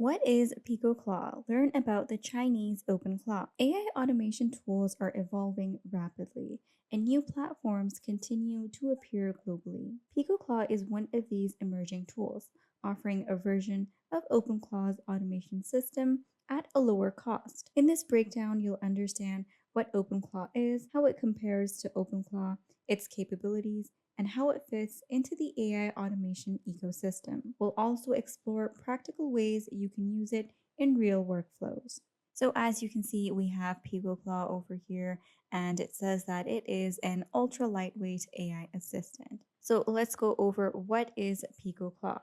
What is PicoClaw? Learn about the Chinese OpenClaw. AI automation tools are evolving rapidly, and new platforms continue to appear globally. PicoClaw is one of these emerging tools, offering a version of OpenClaw's automation system at a lower cost. In this breakdown, you'll understand what OpenClaw is, how it compares to OpenClaw, its capabilities, and how it fits into the AI automation ecosystem. We'll also explore practical ways you can use it in real workflows. So as you can see, we have PicoClaw over here, and it says that it is an ultra lightweight AI assistant. So let's go over what is PicoClaw.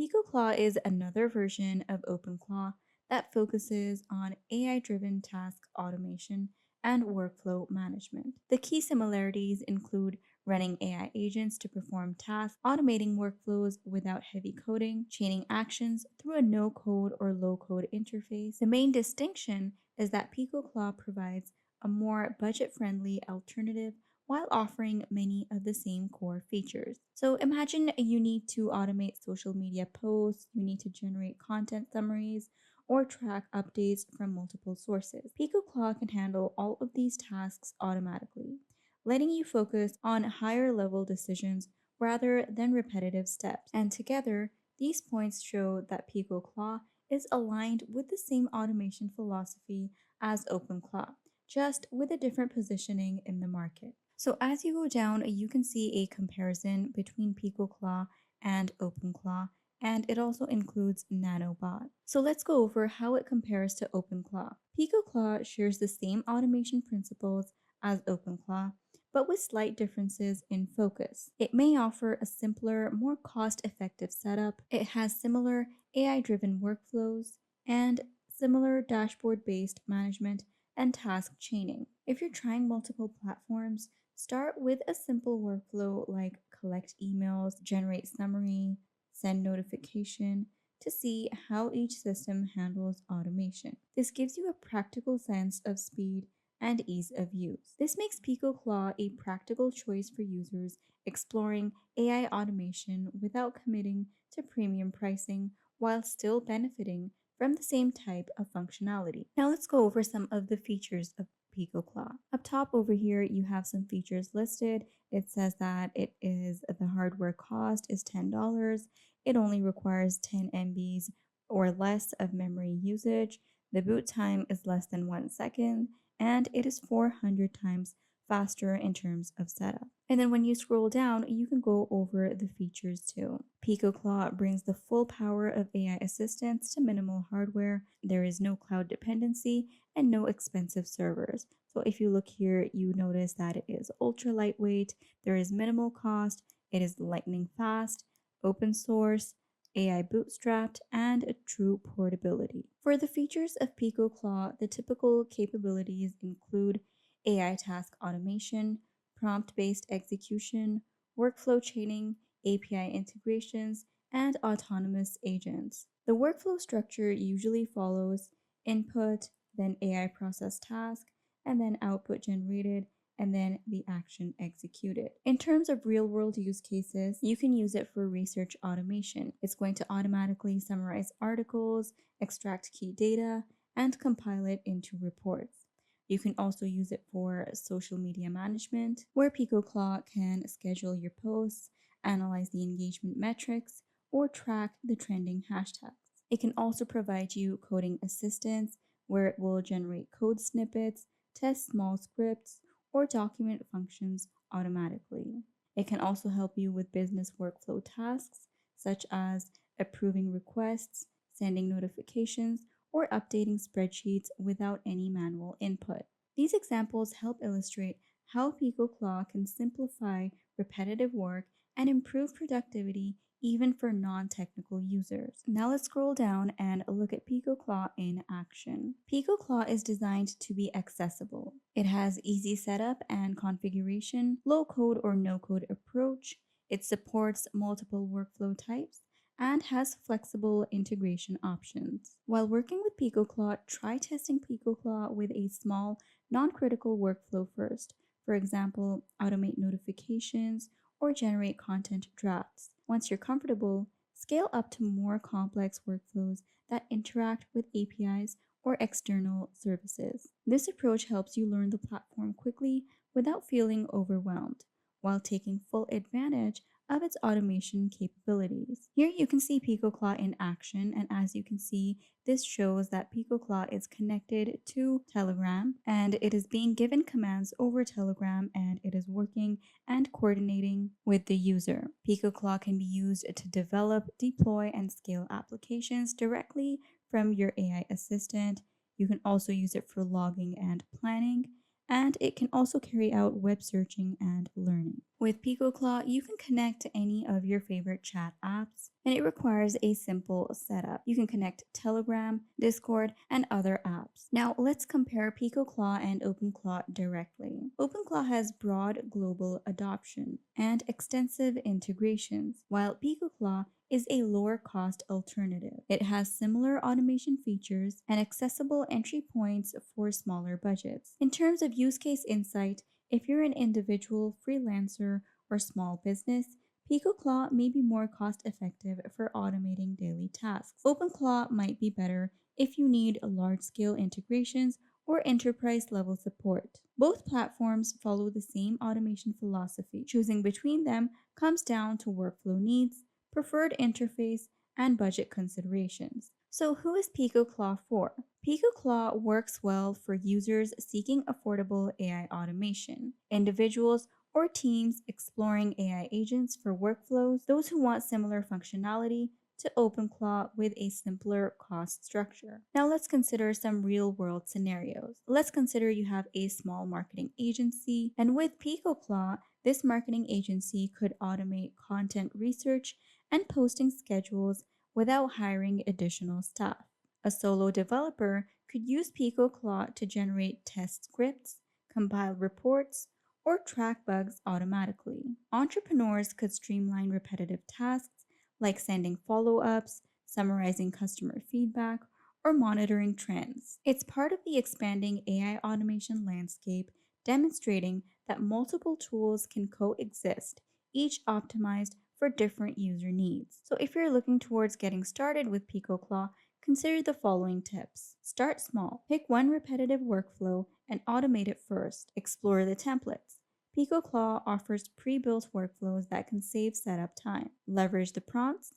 PicoClaw is another version of OpenClaw that focuses on AI-driven task automation and workflow management. The key similarities include running AI agents to perform tasks, automating workflows without heavy coding, chaining actions through a no code or low code interface. The main distinction is that PicoClaw provides a more budget friendly alternative while offering many of the same core features. So imagine you need to automate social media posts, you need to generate content summaries, or track updates from multiple sources. PicoClaw can handle all of these tasks automatically, letting you focus on higher level decisions rather than repetitive steps. And together, these points show that PicoClaw is aligned with the same automation philosophy as OpenClaw, just with a different positioning in the market. So as you go down, you can see a comparison between PicoClaw and OpenClaw, and it also includes nanobot. So let's go over how it compares to OpenClaw. PicoClaw shares the same automation principles as OpenClaw, but with slight differences in focus. It may offer a simpler, more cost-effective setup. It has similar AI-driven workflows and similar dashboard-based management and task chaining. If you're trying multiple platforms, start with a simple workflow like collect emails, generate summary, send notification to see how each system handles automation. This gives you a practical sense of speed and ease of use. This makes PicoClaw a practical choice for users exploring AI automation without committing to premium pricing while still benefiting from the same type of functionality. Now let's go over some of the features of PicoClaw. Up top over here, you have some features listed. It says that the hardware cost is $10. It only requires 10 MBs or less of memory usage. The boot time is less than 1 second, and it is 400 times faster in terms of setup. And then when you scroll down, you can go over the features too. PicoClaw brings the full power of AI assistance to minimal hardware. There is no cloud dependency and no expensive servers. So if you look here, you notice that it is ultra lightweight, there is minimal cost, it is lightning fast, open source, AI bootstrapped, and a true portability. For the features of PicoClaw, the typical capabilities include AI task automation, prompt-based execution, workflow chaining, API integrations, and autonomous agents. The workflow structure usually follows input, then AI process task, and then output generated, and then the action executed. In terms of real-world use cases, you can use it for research automation. It's going to automatically summarize articles, extract key data, and compile it into reports. You can also use it for social media management, where PicoClaw can schedule your posts, analyze the engagement metrics, or track the trending hashtags. It can also provide you coding assistance, where it will generate code snippets, test small scripts, or document functions automatically. It can also help you with business workflow tasks, such as approving requests, sending notifications, or updating spreadsheets without any manual input. These examples help illustrate how PicoClaw can simplify repetitive work and improve productivity even for non-technical users. Now let's scroll down and look at PicoClaw in action. PicoClaw is designed to be accessible. It has easy setup and configuration, low code or no code approach. It supports multiple workflow types and has flexible integration options. While working with PicoClaw, try testing PicoClaw with a small, non-critical workflow first. For example, automate notifications or generate content drafts. Once you're comfortable, scale up to more complex workflows that interact with APIs or external services. This approach helps you learn the platform quickly without feeling overwhelmed, while taking full advantage of its automation capabilities. Here you can see PicoClaw in action, and as you can see, this shows that PicoClaw is connected to Telegram and it is being given commands over Telegram and it is working and coordinating with the user. PicoClaw can be used to develop, deploy, and scale applications directly from your AI assistant. You can also use it for logging and planning, and it can also carry out web searching and learning. With PicoClaw, you can connect to any of your favorite chat apps, and it requires a simple setup. You can connect Telegram, Discord, and other apps. Now, let's compare PicoClaw and OpenClaw directly. OpenClaw has broad global adoption and extensive integrations, while PicoClaw is a lower cost alternative. It has similar automation features and accessible entry points for smaller budgets. In terms of use case insight, if you're an individual, freelancer, or small business, PicoClaw may be more cost effective for automating daily tasks. OpenClaw might be better if you need large scale integrations or enterprise level support. Both platforms follow the same automation philosophy. Choosing between them comes down to workflow needs, preferred interface, and budget considerations. So, who is PicoClaw for? PicoClaw works well for users seeking affordable AI automation, individuals or teams exploring AI agents for workflows, those who want similar functionality to OpenClaw with a simpler cost structure. Now let's consider some real-world scenarios. Let's consider you have a small marketing agency, and with PicoClaw, this marketing agency could automate content research and posting schedules without hiring additional staff. A solo developer could use PicoClaw to generate test scripts, compile reports, or track bugs automatically. Entrepreneurs could streamline repetitive tasks like sending follow-ups, summarizing customer feedback, or monitoring trends. It's part of the expanding AI automation landscape, demonstrating that multiple tools can coexist, each optimized for different user needs. So if you're looking towards getting started with PicoClaw, consider the following tips. Start small. Pick one repetitive workflow and automate it first. Explore the templates. PicoClaw offers pre-built workflows that can save setup time. Leverage the prompts.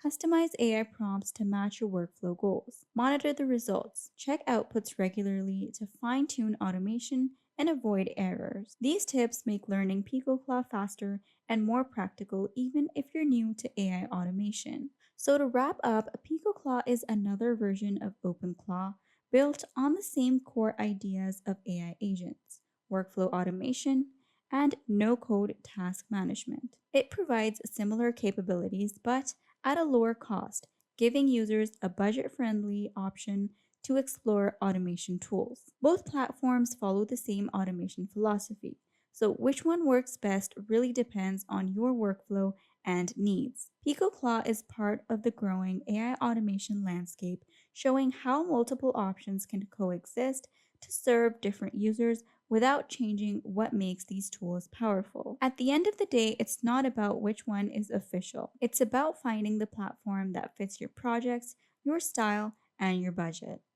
Customize AI prompts to match your workflow goals. Monitor the results. Check outputs regularly to fine-tune automation and avoid errors. These tips make learning PicoClaw faster and more practical even if you're new to AI automation. So to wrap up, PicoClaw is another version of OpenClaw built on the same core ideas of AI agents, workflow automation, and no-code task management. It provides similar capabilities but at a lower cost, giving users a budget-friendly option to explore automation tools. Both platforms follow the same automation philosophy, so which one works best really depends on your workflow and needs. PicoClaw is part of the growing AI automation landscape, showing how multiple options can coexist to serve different users without changing what makes these tools powerful. At the end of the day, it's not about which one is official. It's about finding the platform that fits your projects, your style, and your budget.